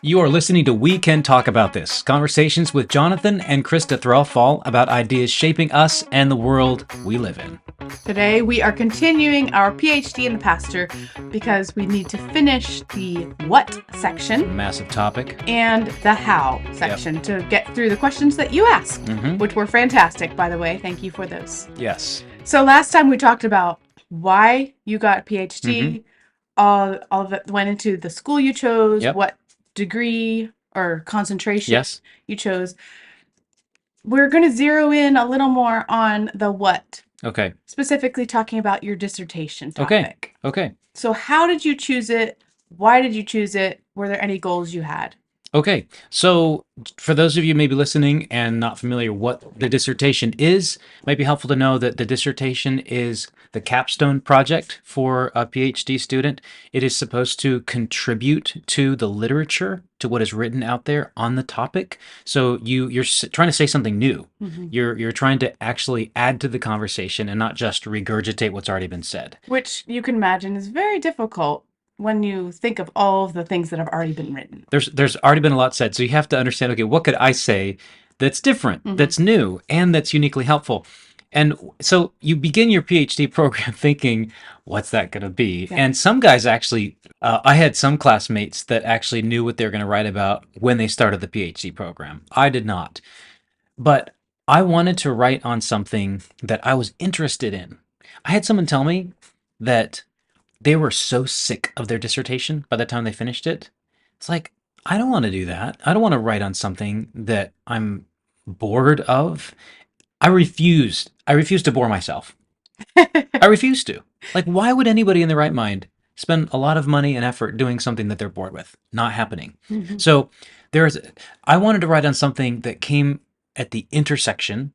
You are listening to We Can Talk About This, conversations with Jonathan and Christa throughout fall about ideas shaping us and the world we live in. Today we are continuing our PhD in the pastor because we need to finish the what section. Massive topic. And the how section to get through the questions that you asked, which were fantastic, by the way. Thank you for those. Yes. So last time we talked about why you got a PhD. All of it went into the school you chose, what degree or concentration you chose. We're going to zero in a little more on the what. Okay. Specifically talking about your dissertation topic. Okay. So how did you choose it? Why did you choose it? Were there any goals you had? Okay. So for those of you maybe listening and not familiar what the dissertation is, it might be helpful to know that the dissertation is the capstone project for a PhD student. It is supposed to contribute to the literature, to what is written out there on the topic. So you're trying to say something new. You're trying to actually add to the conversation and not just regurgitate what's already been said. Which you can imagine is very difficult when you think of all of the things that have already been written. There's already been a lot said, so you have to understand, okay, what could I say that's different, that's new, and that's uniquely helpful? And so you begin your PhD program thinking, what's that going to be? Yeah. And some guys actually, I had some classmates that actually knew what they were going to write about when they started the PhD program. I did not. But I wanted to write on something that I was interested in. I had someone tell me that they were so sick of their dissertation by the time they finished it. It's like, I don't want to do that. I don't want to write on something that I'm bored of. I refused to bore myself. I refused to. Like, why would anybody in their right mind spend a lot of money and effort doing something that they're bored with? Not happening. So I wanted to write on something that came at the intersection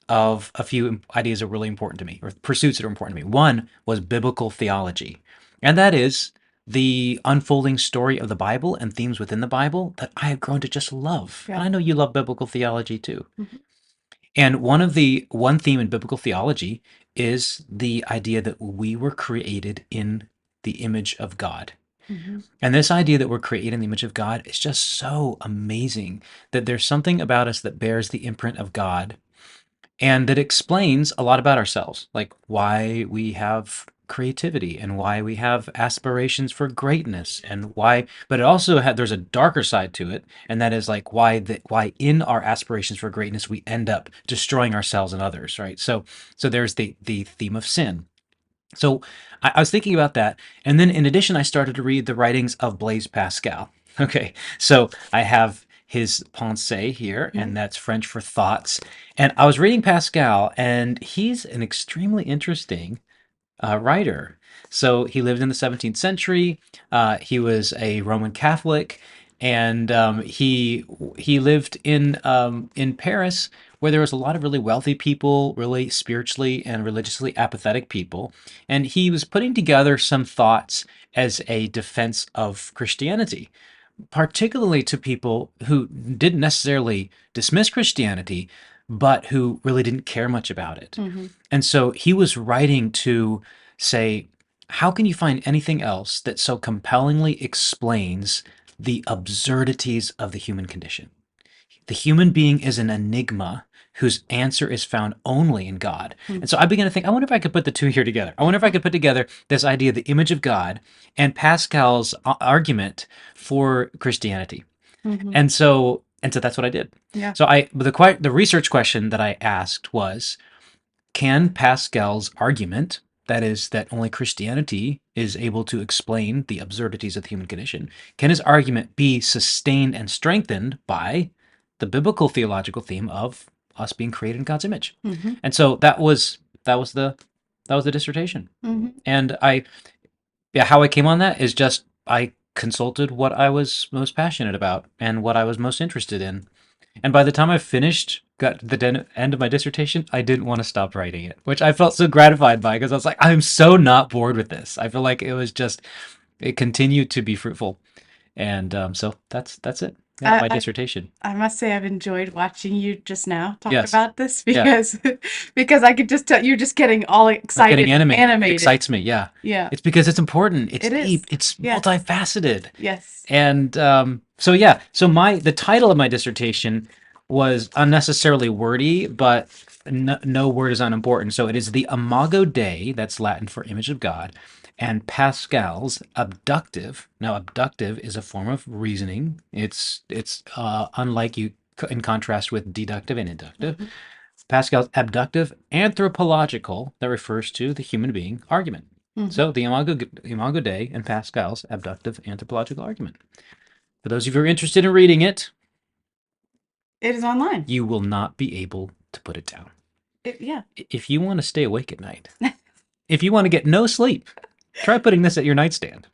of a few ideas that are really important to me, or pursuits that are important to me. One was biblical theology, and that is the unfolding story of the Bible and themes within the Bible that I have grown to just love. Yeah. And I know you love biblical theology too. And one theme in biblical theology is the idea that we were created in the image of God. And this idea that we're created in the image of God is just so amazing, that there's something about us that bears the imprint of God, and that explains a lot about ourselves, like why we have creativity and why we have aspirations for greatness and why, but it also there's a darker side to it, and that is like why in our aspirations for greatness we end up destroying ourselves and others, right? So there's the theme of sin. So I was thinking about that, and then in addition I started to read the writings of Blaise Pascal. Okay, so I have his Pensées here, and that's French for thoughts. And I was reading Pascal, and he's an extremely interesting writer. So he lived in the 17th century. He was a Roman Catholic, and he lived in Paris, where there was a lot of really wealthy people, really spiritually and religiously apathetic people. And he was putting together some thoughts as a defense of Christianity, particularly to people who didn't necessarily dismiss Christianity, but who really didn't care much about it. And so he was writing to say, how can you find anything else that so compellingly explains the absurdities of the human condition? The human being is an enigma whose answer is found only in God. And so I began to think, I wonder if I could put the two here together. I wonder if I could put together this idea of the image of God and Pascal's argument for Christianity. And so that's what I did. Yeah. So the research question that I asked was, can Pascal's argument, that is, that only Christianity is able to explain the absurdities of the human condition, can his argument be sustained and strengthened by the biblical theological theme of us being created in God's image? And so that was the dissertation. And how I came on that is just I consulted what I was most passionate about and what I was most interested in. And by the time I finished, got to the end of my dissertation, I didn't want to stop writing it, which I felt so gratified by, because I was like, I'm so not bored with this. I feel like it continued to be fruitful. And so that's it. Yeah, my dissertation. I must say I've enjoyed watching you just now talk about this, because because I could just tell you're just getting all excited. Getting animated. It excites me, yeah. Yeah. It's because it's important. It's It is. deep. It's multifaceted. Yes. And So the title of my dissertation was unnecessarily wordy, but no word is unimportant. So it is the Imago Dei, that's Latin for image of God, and Pascal's abductive. Now, abductive is a form of reasoning. It's unlike you in contrast with deductive and inductive. Mm-hmm. Pascal's abductive anthropological, that refers to the human being argument. Mm-hmm. So the Imago Dei and Pascal's abductive anthropological argument. For those of you who are interested in reading it, it is online. you will not be able to put it down. Yeah. If you want to stay awake at night, if you want to get no sleep, try putting this at your nightstand.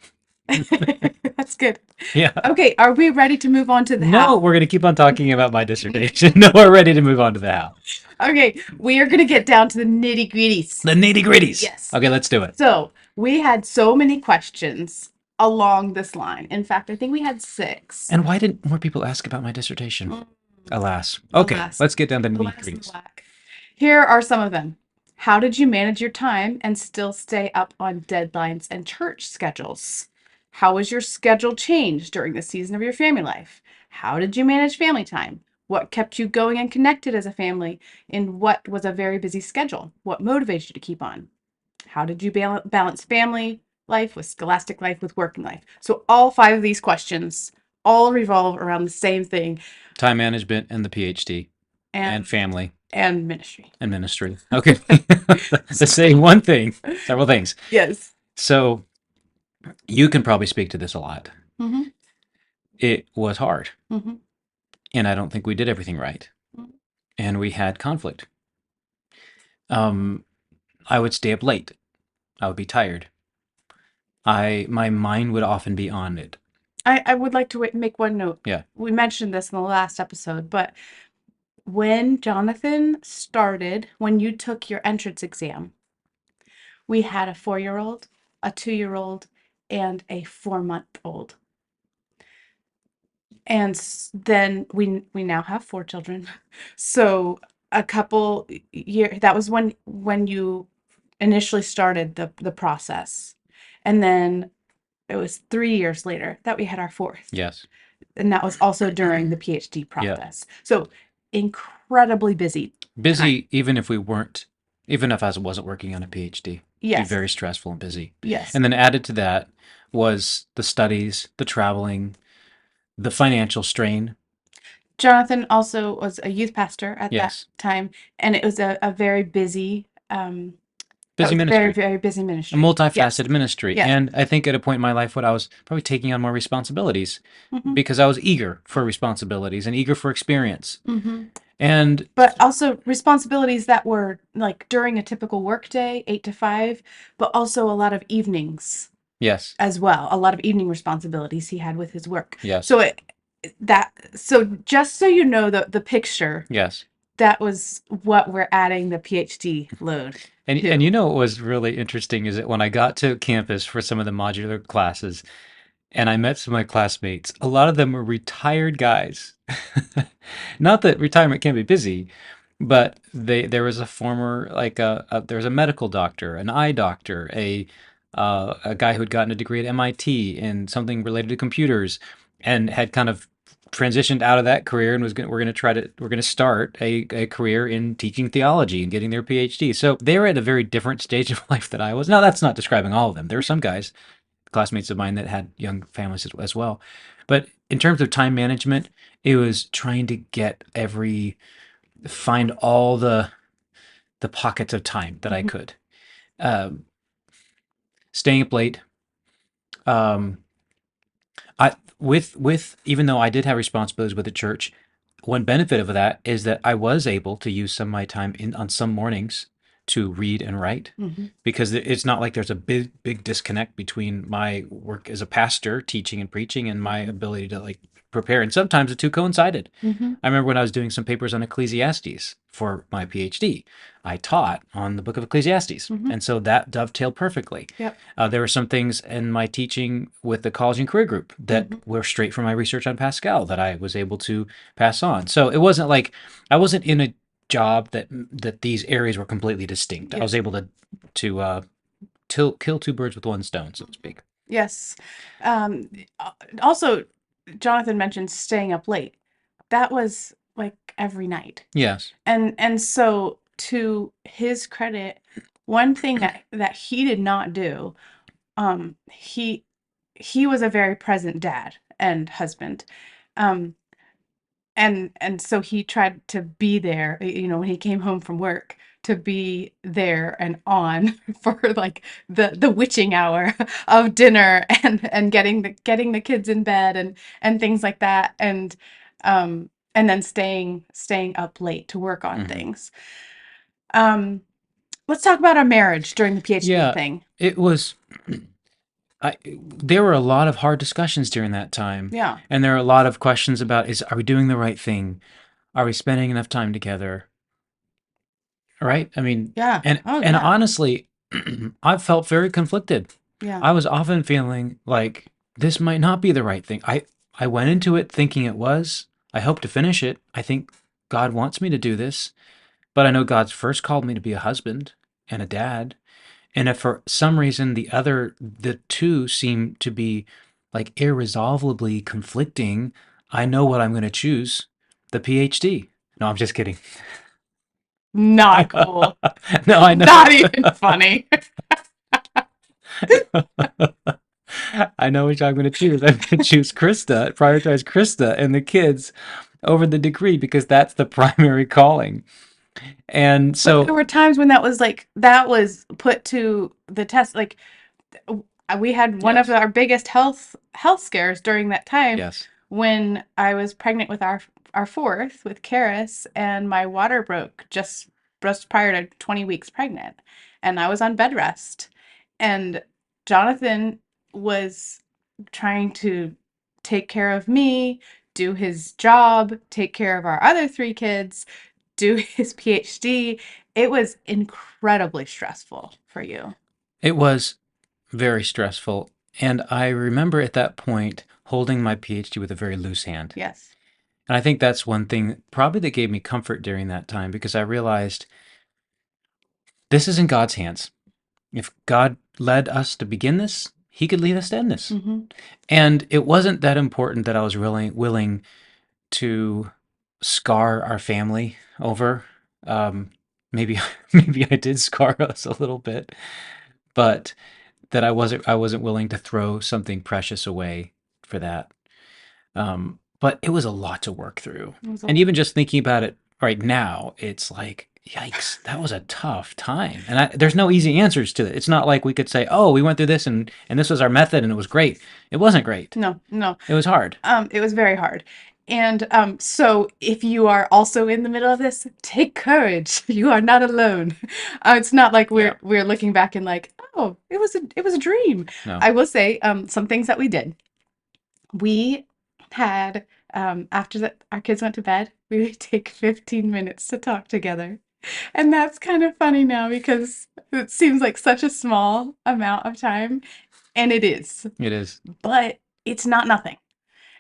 That's good. Yeah. Okay, are we ready to move on to the No, how? we're going to keep on talking about my dissertation. No, we're ready to move on to the how. Okay, we are going to get down to the nitty gritties. The nitty gritties. Yes. Okay, let's do it. So we had so many questions along this line. In fact, I think we had 6. And why didn't more people ask about my dissertation? Alas. Okay, Alas. let's get down to the nitty gritties. Here are some of them. How did you manage your time and still stay up on deadlines and church schedules? How was your schedule changed during the season of your family life? How did you manage family time? What kept you going and connected as a family in what was a very busy schedule? What motivated you to keep on? How did you balance family life with scholastic life with working life? So all 5 of these questions all revolve around the same thing. Time management and the PhD and family. And ministry. And ministry. Okay. Let's say one thing, several things. Yes. So you can probably speak to this a lot. Mm-hmm. It was hard. Mm-hmm. And I don't think we did everything right. Mm-hmm. And we had conflict. I would stay up late. I would be tired. My mind would often be on it. I would like to make one note. Yeah. We mentioned this in the last episode, but when Jonathan started, when you took your entrance exam, we had a 4-year-old, a 2-year-old, and a 4-month-old. And then we now have 4 children. So a couple years, that was when you initially started the process. And then it was 3 years later that we had our 4th. Yes. And that was also during the PhD process. Yeah. So incredibly busy. Busy, even if I wasn't working on a PhD. Yes. Be very stressful and busy. Yes. And then added to that was the studies, the traveling, the financial strain. Jonathan also was a youth pastor at that time, and it was a very busy ministry. Very, very busy ministry. A multifaceted ministry. Yes. And I think at a point in my life when I was probably taking on more responsibilities because I was eager for responsibilities and eager for experience. But also responsibilities that were like during a typical workday, 8 to 5, but also a lot of evenings. Yes. As well. A lot of evening responsibilities he had with his work. Yes. So just so you know the picture. Yes. That was what we're adding the PhD load. And you know what was really interesting is that when I got to campus for some of the modular classes and I met some of my classmates, a lot of them were retired guys. Not that retirement can't be busy, but there was a former there was a medical doctor, an eye doctor, a guy who had gotten a degree at MIT in something related to computers and had kind of transitioned out of that career and we're going to start a career in teaching theology and getting their PhD. So they were at a very different stage of life than I was. Now that's not describing all of them. There were some guys, classmates of mine, that had young families as well. But in terms of time management, it was trying to find all the pockets of time that I could. Staying up late. Even though I did have responsibilities with the church, one benefit of that is that I was able to use some of my time on some mornings to read and write because it's not like there's a big disconnect between my work as a pastor teaching and preaching and my ability to prepare. And sometimes the two coincided. I remember when I was doing some papers on Ecclesiastes for my PhD, I taught on the book of Ecclesiastes. And so that dovetailed perfectly. Yep. There were some things in my teaching with the college and career group that were straight from my research on Pascal that I was able to pass on. So it wasn't like I wasn't in a job that these areas were completely distinct. Yes. I was able to kill 2 birds with 1 stone, so to speak. Yes. Also, Jonathan mentioned staying up late. That was like every night. Yes. And so to his credit, one thing that he did not do, he was a very present dad and husband. Um, and so he tried to be there, when he came home from work, to be there and on for like the witching hour of dinner and getting the kids in bed and things like that, and then staying up late to work on things. Let's talk about our marriage during the PhD thing. It was there were a lot of hard discussions during that time. Yeah. And there are a lot of questions about are we doing the right thing? Are we spending enough time together? Right? I mean, Yeah. and Oh, and yeah. honestly, I felt very conflicted. Yeah. I was often feeling like this might not be the right thing. I went into it thinking it was. I hope to finish it. I think God wants me to do this, but I know God's first called me to be a husband and a dad. And if for some reason the two seem to be like irresolvably conflicting, I know what I'm going to choose: the PhD. No, I'm just kidding. Not cool. No, I know. Not even funny. I know which I'm going to choose. I'm going to choose Christa, prioritize Christa and the kids over the degree because that's the primary calling. And But there so, were times when that was put to the test. Like we had one of yes, our biggest health scares during that time yes, when I was pregnant with our fourth with Karis, and my water broke just prior to 20 weeks pregnant, and I was on bed rest, and Jonathan was trying to take care of me, do his job, take care of our other three kids, do his PhD. It was incredibly stressful for you. it was very stressful. And I remember at that point holding my PhD with a very loose hand. Yes. And I think that's one thing probably that gave me comfort during that time because I realized this is in God's hands. If God led us to begin this, He could lead us to end this. Mm-hmm. And it wasn't that important that I was really willing to scar our family over. Maybe maybe I did scar us a little bit, but that I wasn't willing to throw something precious away for that. But it was a lot to work through. And even just thinking about it right now, it's like, yikes, that was a tough time. And there's no easy answers to it. It's not like we could say, oh, we went through this and this was our method and it was great. It wasn't great. No, no. It was hard. It was very hard. And so if you are also in the middle of this, take courage. You are not alone. It's not like we're looking back and like, oh, it was a dream. No. I will say some things that we did. We had after that our kids went to bed, we would take 15 minutes to talk together. And that's kind of funny now because it seems like such a small amount of time, and it is. It is. But it's not nothing.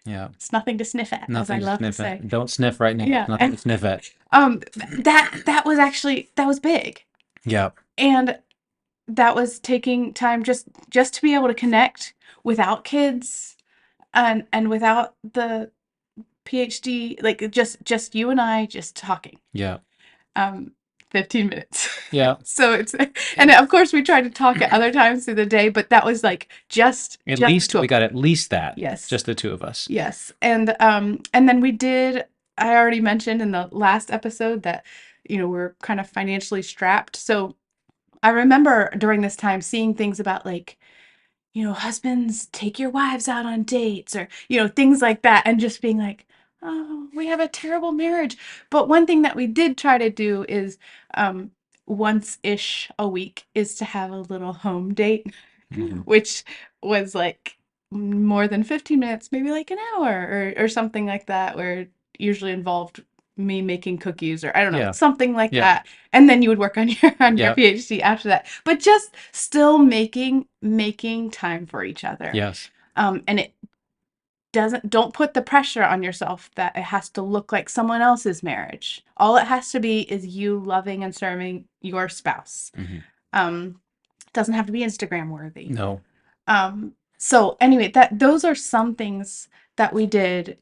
Yeah. It's nothing to sniff at, as I Nothing to love to sniff say. at. Don't sniff right now. Yeah. Nothing to sniff at. That was big. Yeah. And that was taking time just to be able to connect without kids and without the PhD, like just you and I just talking. Yeah. 15 minutes. Yeah. So it's, and of course we tried to talk at other times through the day, but that was like just At the least two of we got at least that. Yes. Just the two of us. Yes. And then we did, I already mentioned in the last episode that, we're kind of financially strapped. So I remember during this time seeing things about like, husbands, take your wives out on dates, or, things like that, and just being like, oh, we have a terrible marriage. But one thing that we did try to do is once-ish a week is to have a little home date, which was like more than 15 minutes, maybe like an hour or something like that, where it usually involved me making cookies or I don't know, Yeah. something like Yeah. that. And then you would work on your Yeah. PhD after that. But just still making time for each other. Yes. And it don't put the pressure on yourself that it has to look like someone else's marriage. All it has to be is you loving and serving your spouse. Mm-hmm. Doesn't have to be Instagram worthy. No. So anyway, those are some things that we did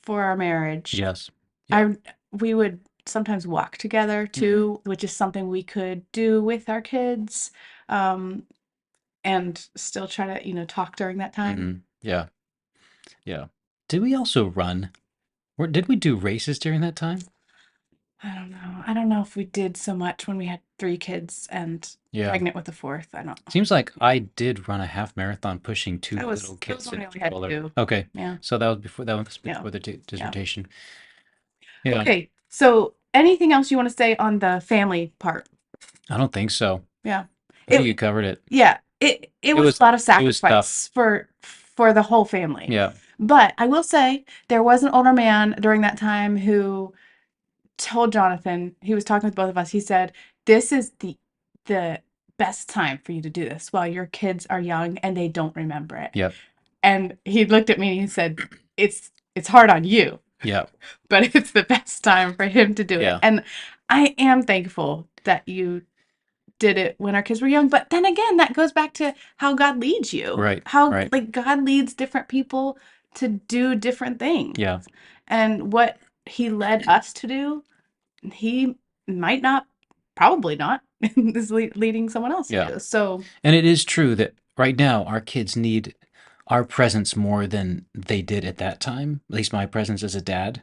for our marriage. Yes. Yeah. We would sometimes walk together too, which is something we could do with our kids, and still try to, talk during that time. Yeah. Yeah. Did we also run? Did we do races during that time? I don't know. I don't know if we did so much when we had 3 kids and Yeah. pregnant with the 4th. I don't know. Seems like I did run a half marathon pushing 2 little That was kids when in a we only had stroller. 2. Okay. Yeah. So that was Yeah. before the Yeah. dissertation. Yeah. Okay. So anything else you want to say on the family part? I don't think so. Yeah. I think you covered it. Yeah. It was a lot of It was tough. sacrifice for the whole family. Yeah. But I will say there was an older man during that time who told Jonathan, he was talking with both of us. He said, "This is the best time for you to do this while your kids are young and they don't remember it." Yep. And he looked at me and he said, "It's hard on you." Yeah. But it's the best time for him to do it. Yeah. And I am thankful that you did it when our kids were young. But then again, that goes back to how God leads you. Right. How Right. like God leads different people to do different things. Yeah. And what he led us to do, he might not, probably not, is leading someone else to do. So, And it is true that right now our kids need our presence more than they did at that time. At least my presence as a dad.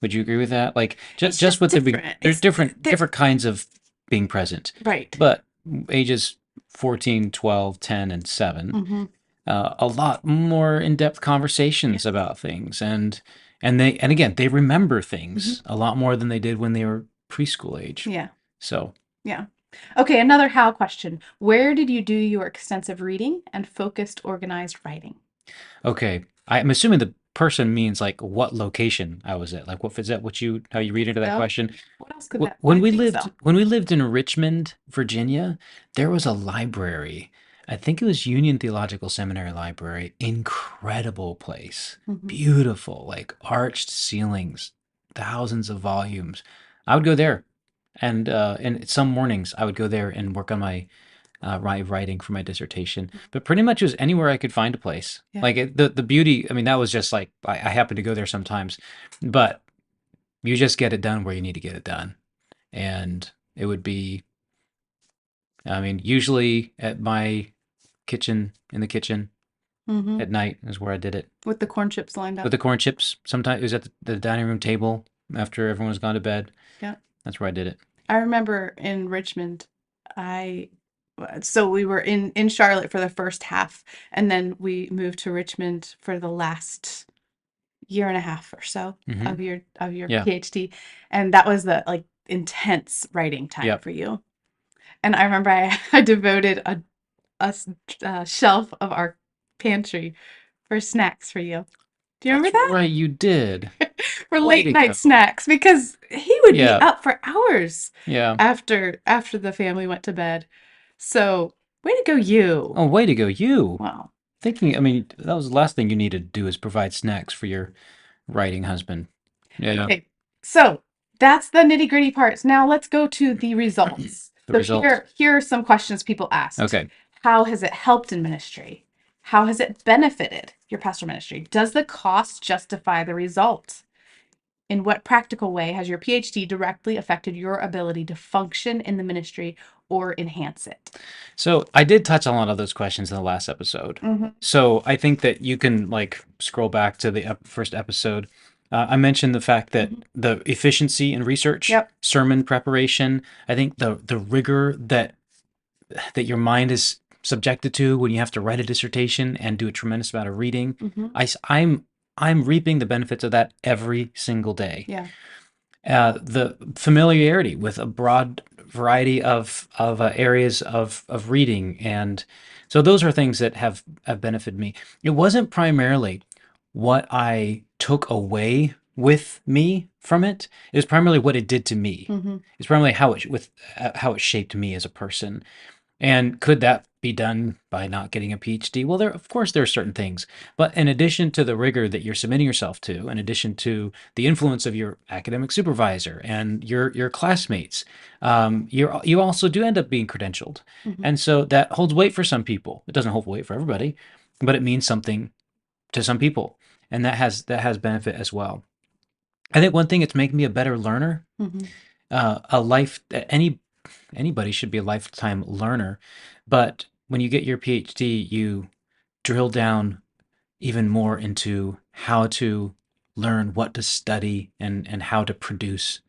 Would you agree with that? Like just with different. there's different kinds of being present. Right. But ages 14, 12, 10, and 7, a lot more in-depth conversations about things, and again they remember things a lot more than they did when they were preschool age. Yeah. So yeah. Okay, another how question. Where did you do your extensive reading and focused, organized writing? Okay, I'm assuming the person means like what location I was at. Like, what is that? How you read into that question? What else could that? When we lived in Richmond, Virginia, there was a library. I think it was Union Theological Seminary Library. Incredible place, beautiful, like arched ceilings, thousands of volumes. I would go there, and some mornings I would go there and work on my writing for my dissertation. But pretty much it was anywhere I could find a place. Yeah. Like the beauty. I mean, that was just like I happen to go there sometimes, but you just get it done where you need to get it done. And it would be, I mean, usually at my kitchen, in the kitchen at night is where I did it. With the corn chips lined up. With the corn chips. Sometimes it was at the dining room table after everyone was gone to bed. Yeah. That's where I did it. I remember in Richmond, so we were in Charlotte for the first half, and then we moved to Richmond for the last year and a half or so of your PhD, and that was the like intense writing time for you. And I remember I devoted a shelf of our pantry for snacks for you. Do you remember that? Right, you did. For late night snacks, because he would be up for hours after the family went to bed. So, way to go, you. Oh, way to go, you. Wow. I mean, that was the last thing you needed to do is provide snacks for your writing husband. Yeah. Okay, so that's the nitty-gritty parts. Now let's go to the results. Here are some questions people asked. Okay. How has it helped in ministry? How has it benefited your pastoral ministry? Does the cost justify the result? In what practical way has your PhD directly affected your ability to function in the ministry or enhance it? So I did touch on a lot of those questions in the last episode. So I think that you can like scroll back to the first episode. I mentioned the fact that the efficiency in research, sermon preparation, I think the rigor that your mind is subjected to when you have to write a dissertation and do a tremendous amount of reading. I'm reaping the benefits of that every single day. Yeah. The familiarity with a broad variety of areas of reading, and so those are things that have benefited me. It wasn't primarily what I took away with me from it. It was primarily what it did to me. It's primarily how it shaped me as a person. And could that be done by not getting a PhD? Well, of course there are certain things, but in addition to the rigor that you're submitting yourself to, in addition to the influence of your academic supervisor and your classmates, you also do end up being credentialed, and so that holds weight for some people. It doesn't hold weight for everybody, but it means something to some people, and that has benefit as well. I think one thing it's making me a better learner. Mm-hmm. A life anybody should be a lifetime learner, but when you get your PhD, you drill down even more into how to learn what to study and how to produce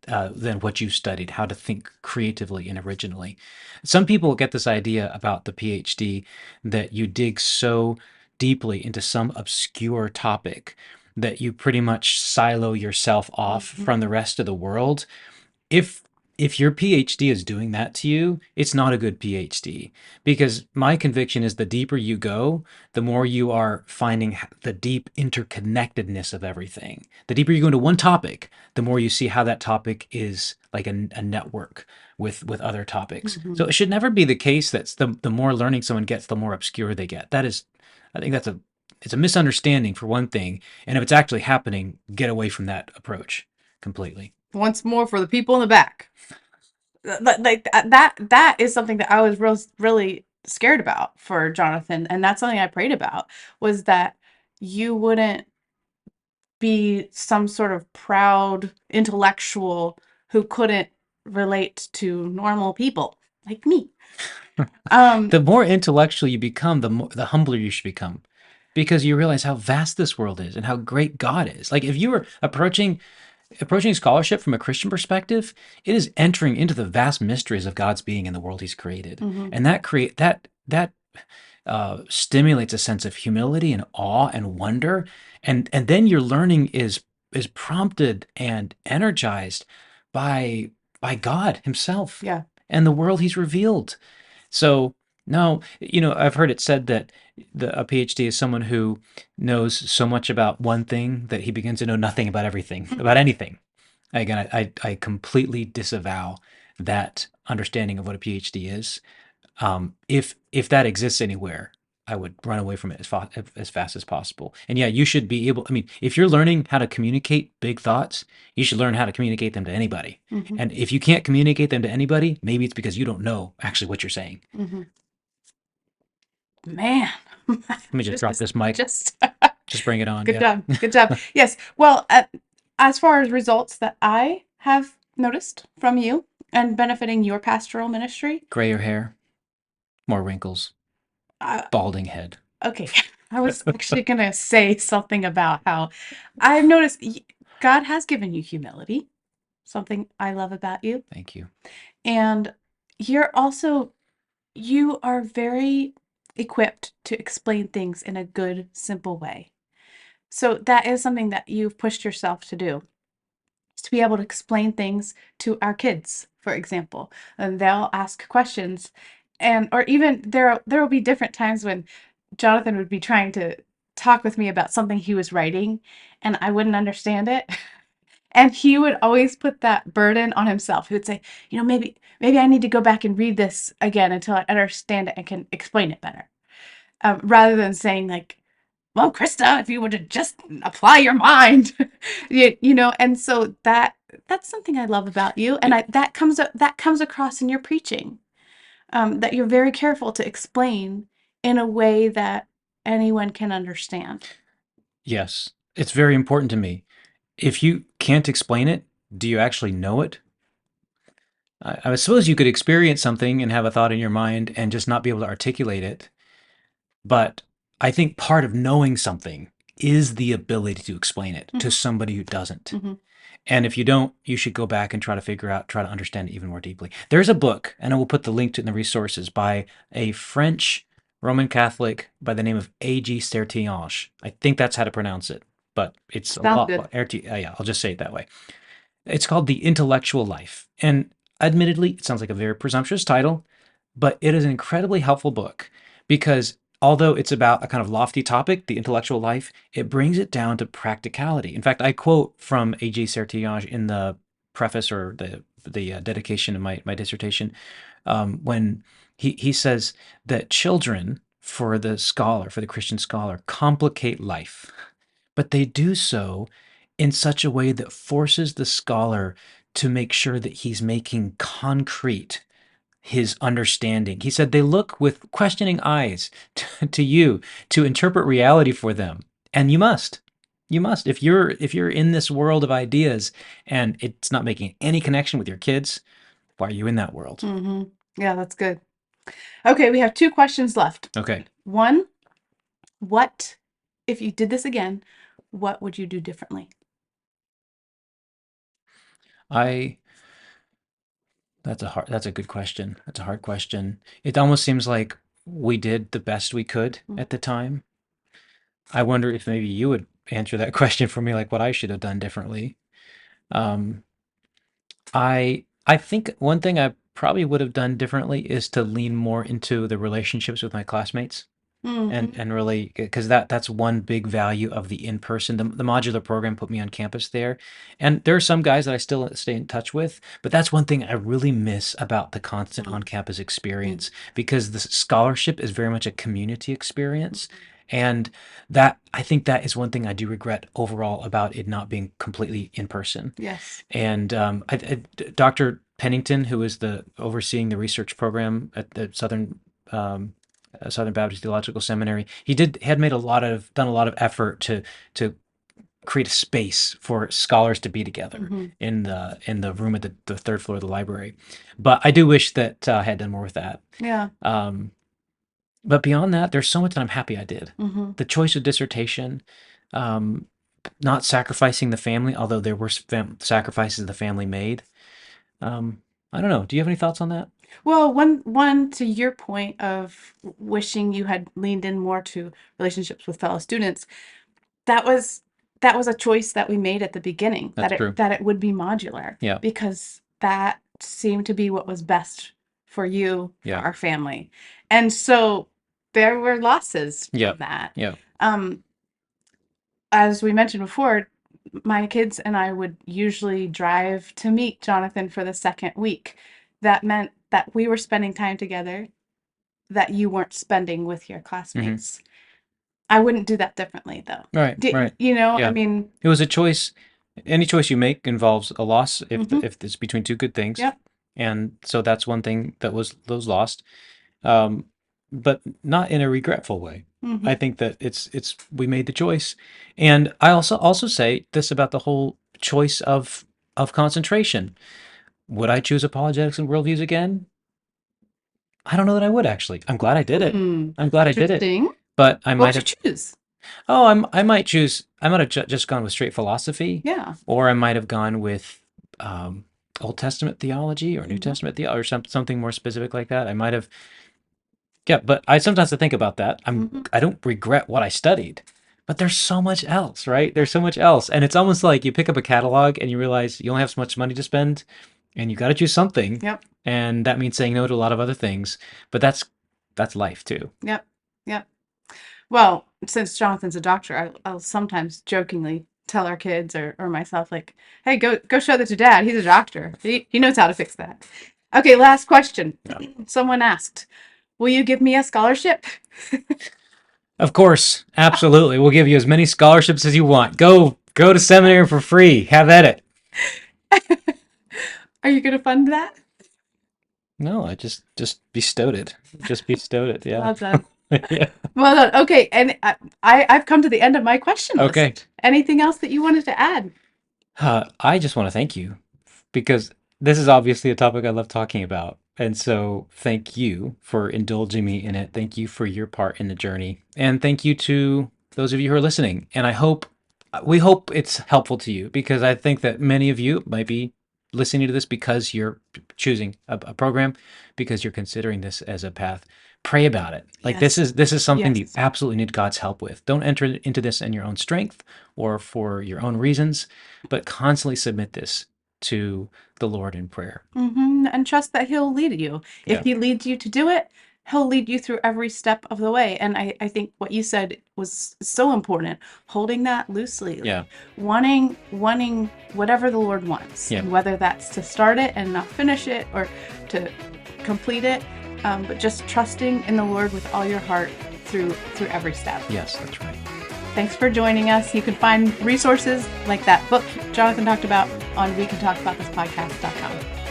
than what you studied, how to think creatively and originally. Some people get this idea about the PhD that you dig so deeply into some obscure topic that you pretty much silo yourself off Mm-hmm. from the rest of the world. If your PhD is doing that to you, it's not a good PhD, because my conviction is the deeper you go, the more you are finding the deep interconnectedness of everything. The deeper you go into one topic, the more you see how that topic is like a network with other topics. Mm-hmm. So it should never be the case that the more learning someone gets, the more obscure they get. That is, I think it's a misunderstanding for one thing, and if it's actually happening, get away from that approach completely. Once more for the people in the back. Like that is something that I was really scared about for Jonathan, and that's something I prayed about, was that you wouldn't be some sort of proud intellectual who couldn't relate to normal people like me. Um, The more intellectual you become, the humbler you should become, because you realize how vast this world is and how great God is. Like if you were approaching scholarship from a Christian perspective, it is entering into the vast mysteries of God's being in the world He's created, mhm, and that stimulates a sense of humility and awe and wonder, and then your learning is prompted and energized by by God Himself yeah. and the world He's revealed. So no, I've heard it said that a PhD is someone who knows so much about one thing that he begins to know nothing about everything, about anything. Again, I completely disavow that understanding of what a PhD is. If that exists anywhere, I would run away from it as fast as possible. And yeah, you should be able. I mean, if you're learning how to communicate big thoughts, you should learn how to communicate them to anybody. Mhm, And if you can't communicate them to anybody, maybe it's because you don't know actually what you're saying. mhm. Man, Let me just drop just this mic. just Just bring it on. good Yeah. job. Good job. Yes. Well, as far as results that I have noticed from you and benefiting your pastoral ministry, Grayer hair, more wrinkles, uh, balding head. okay, I was actually going to say something about how I've noticed God has given you humility, something I love about you. Thank you. And you're also, you are very equipped to explain things in a good, simple way. So that is something that you've pushed yourself to do, is to be able to explain things to our kids, for example. And they'll ask questions, and or even there will be different times when Jonathan would be trying to talk with me about something he was writing and I wouldn't understand it. And he would always put that burden on himself. He would say, maybe I need to go back and read this again until I understand it and can explain it better. Rather than saying like, well, Krista, if you were to just apply your mind, and so that's something I love about you, and that comes across in your preaching, that you're very careful to explain in a way that anyone can understand. Yes, it's very important to me. If you can't explain it, do you actually know it? I suppose you could experience something and have a thought in your mind and just not be able to articulate it. But I think part of knowing something is the ability to explain it to Hmm. somebody who doesn't. Hmm. And if you don't, you should go back and try to understand it even more deeply. There's a book, and I will put the link to it in the resources, by a French Roman Catholic by the name of A.G. Sertiange. I think that's how to pronounce it, but it's a Sounds lot. good. Yeah, I'll just say it that way. It's called The Intellectual Life. And admittedly, it sounds like a very presumptuous title, but it is an incredibly helpful book because although it's about a kind of lofty topic, the intellectual life, it brings it down to practicality. In fact, I quote from A.J. Sertiage in the preface or the dedication of my dissertation, when he says that children, for the Christian scholar, complicate life, but they do so in such a way that forces the scholar to make sure that he's making concrete his understanding. He said they look with questioning eyes to you to interpret reality for them. And you must. You must. If you're in this world of ideas and it's not making any connection with your kids, why are you in that world? Mm-hmm. Yeah, that's good. Okay, we have 2 questions left. Okay. 1, what, if you did this again, what would you do differently? That's a good question. That's a hard question. It almost seems like we did the best we could at the time. I wonder if maybe you would answer that question for me, like what I should have done differently. Um, I think one thing I probably would have done differently is to lean more into the relationships with my classmates. Mm-hmm. And really, because that's one big value of the in-person. The modular program put me on campus there, and there are some guys that I still stay in touch with, but that's one thing I really miss about the constant on-campus experience, because the scholarship is very much a community experience, and that I think that is one thing I do regret overall about it not being completely in person. Yes. And Dr. Pennington, who is the overseeing the research program at the Southern Baptist Theological Seminary, had done a lot of effort to create a space for scholars to be together in the room at the third floor of the library. But I do wish that I had done more with that. Yeah. But beyond that, there's so much that I'm happy I did. Mm-hmm. The choice of dissertation, not sacrificing the family, although there were sacrifices the family made. I don't know. Do you have any thoughts on that? Well, one to your point of wishing you had leaned in more to relationships with fellow students, that was a choice that we made at the beginning. That's true. That it would be modular. Yeah. Because that seemed to be what was best for you, Yeah. for our family. And so there were losses from that. Yeah. As we mentioned before, my kids and I would usually drive to meet Jonathan for the second week. That meant that we were spending time together that you weren't spending with your classmates. I wouldn't do that differently, though. Right. Right. You know, Yeah. I mean, it was a choice. Any choice you make involves a loss if it's between two good things. Yep. And so that's one thing that was lost, but not in a regretful way. I think that it's we made the choice, and I also say this about the whole choice of concentration. Would I choose apologetics and worldviews again? I don't know that I would, actually. I'm glad I did it. I'm glad I did it. But I might have. What would you choose? Oh, I might have just gone with straight philosophy. Yeah. Or I might have gone with Old Testament theology or New Testament theology or something more specific like that. I might have. Yeah, but I sometimes think about that. I don't regret what I studied, but there's so much else, right? There's so much else, and it's almost like you pick up a catalog and you realize you only have so much money to spend, and you got to choose something. Yep. And that means saying no to a lot of other things, but that's life too. Yep. Yep. Well, since Jonathan's a doctor, I'll sometimes jokingly tell our kids or myself, like, hey, go show that to dad. He's a doctor. He knows how to fix that. Okay, last question. Yeah. Someone asked, will you give me a scholarship? Of course. Absolutely. We'll give you as many scholarships as you want. Go to seminary for free. Have at it. Are you going to fund that? No, I just bestowed it. Just bestowed it. Yeah. Well done. Yeah. Well done. Okay, and I've come to the end of my question list. Okay. Anything else that you wanted to add? I just want to thank you, because this is obviously a topic I love talking about. And so thank you for indulging me in it. Thank you for your part in the journey. And thank you to those of you who are listening. And we hope it's helpful to you, because I think that many of you might be listening to this because you're choosing a program, because you're considering this as a path. Pray about it. Like, yes. This is something that you absolutely need God's help with. Don't enter into this in your own strength or for your own reasons, but constantly submit this to the Lord in prayer. And trust that He'll lead you. If He leads you to do it, He'll lead you through every step of the way. And I think what you said was so important, holding that loosely. Like, wanting whatever the Lord wants. And whether that's to start it and not finish it, or to complete it, but just trusting in the Lord with all your heart through every step. Yes, that's right. Thanks for joining us. You can find resources like that book Jonathan talked about on wecantalkaboutThispodcast.com.